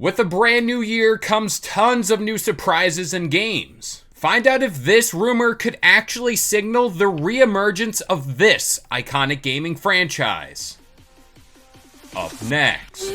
With a brand new year comes tons of new surprises and games. Find out if this rumor could actually signal the re-emergence of this iconic gaming franchise. Up next.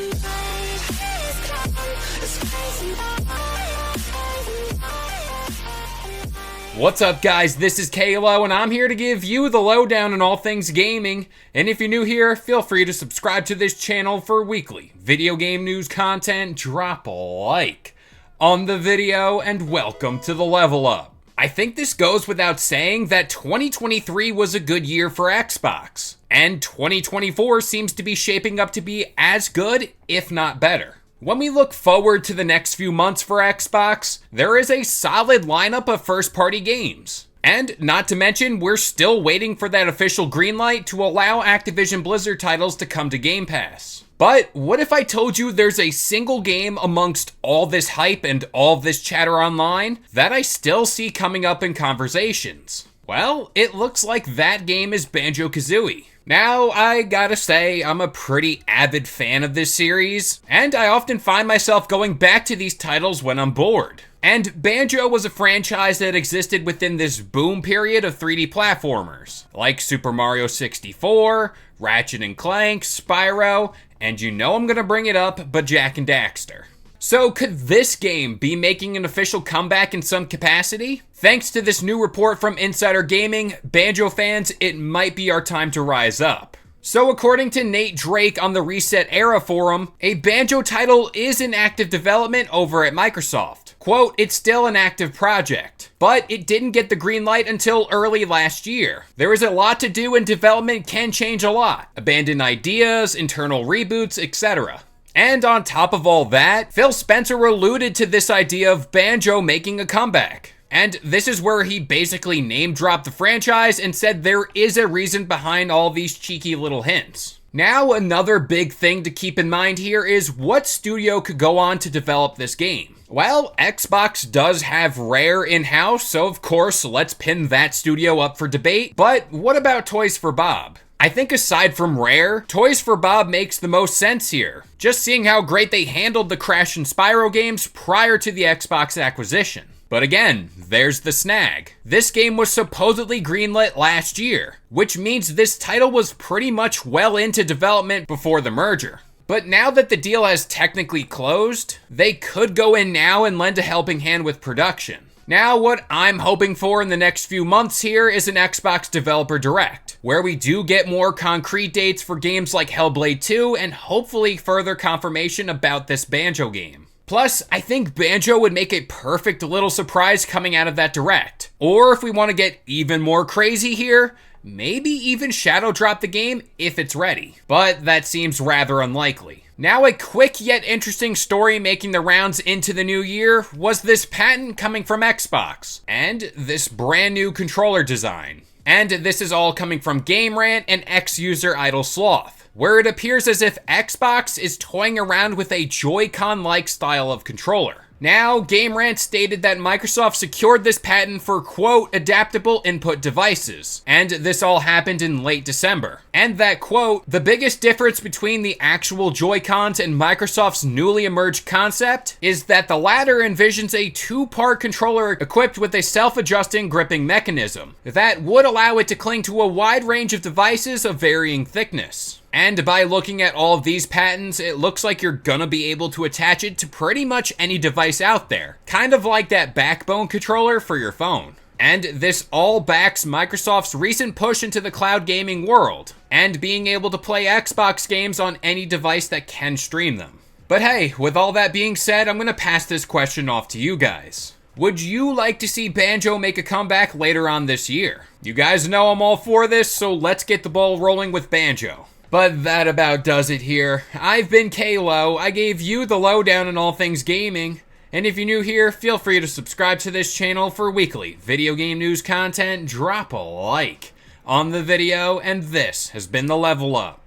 What's up, guys? This is Kalo, and I'm here to give you the lowdown on all things gaming. And if you're new here, feel free to subscribe to this channel for weekly video game news content. Drop a like on the video, and welcome to the Level Up. I think this goes without saying that 2023 was a good year for Xbox, and 2024 seems to be shaping up to be as good, if not better. When we look forward to the next few months for Xbox, there is a solid lineup of first-party games. And not to mention, we're still waiting for that official green light to allow Activision Blizzard titles to come to Game Pass. But what if I told you there's a single game amongst all this hype and all this chatter online that I still see coming up in conversations? Well, it looks like that game is Banjo-Kazooie. Now, I gotta say, I'm a pretty avid fan of this series, and I often find myself going back to these titles when I'm bored. And Banjo was a franchise that existed within this boom period of 3D platformers, like Super Mario 64, Ratchet & Clank, Spyro, and you know I'm gonna bring it up, but Jak and Daxter. So could this game be making an official comeback in some capacity? Thanks to this new report from Insider Gaming, Banjo fans, it might be our time to rise up. So according to Nate Drake on the Reset Era forum, a Banjo title is in active development over at Microsoft. Quote, it's still an active project, but it didn't get the green light until early last year. There is a lot to do and development can change a lot. Abandoned ideas, internal reboots, etc. And on top of all that, Phil Spencer alluded to this idea of Banjo making a comeback. And this is where he basically name-dropped the franchise and said there is a reason behind all these cheeky little hints. Now, another big thing to keep in mind here is what studio could go on to develop this game. Well, Xbox does have Rare in-house, so of course, let's pin that studio up for debate. But what about Toys for Bob? I think aside from Rare, Toys for Bob makes the most sense here. Just seeing how great they handled the Crash and Spyro games prior to the Xbox acquisition. But again, there's the snag. This game was supposedly greenlit last year, which means this title was pretty much well into development before the merger. But now that the deal has technically closed, they could go in now and lend a helping hand with production. Now, what I'm hoping for in the next few months here is an Xbox Developer Direct, where we do get more concrete dates for games like Hellblade 2 and hopefully further confirmation about this Banjo game. Plus, I think Banjo would make a perfect little surprise coming out of that Direct. Or if we want to get even more crazy here, maybe even shadow drop the game if it's ready. But that seems rather unlikely. Now, a quick yet interesting story making the rounds into the new year was this patent coming from Xbox, and this brand new controller design. And this is all coming from Game Rant and ex-user Idle Sloth, where it appears as if Xbox is toying around with a Joy-Con-like style of controller. Now, Game Rant stated that Microsoft secured this patent for, quote, adaptable input devices, and this all happened in late December. And that, quote, the biggest difference between the actual Joy-Cons and Microsoft's newly emerged concept is that the latter envisions a two-part controller equipped with a self-adjusting gripping mechanism that would allow it to cling to a wide range of devices of varying thickness. And by looking at all of these patents, it looks like you're gonna be able to attach it to pretty much any device out there. Kind of like that Backbone controller for your phone. And this all backs Microsoft's recent push into the cloud gaming world, and being able to play Xbox games on any device that can stream them. But hey, with all that being said, I'm gonna pass this question off to you guys. Would you like to see Banjo make a comeback later on this year? You guys know I'm all for this, so let's get the ball rolling with Banjo. But that about does it here. I've been Kalo. I gave you the lowdown on all things gaming. And if you're new here, feel free to subscribe to this channel for weekly video game news content. Drop a like on the video, and this has been the Level Up.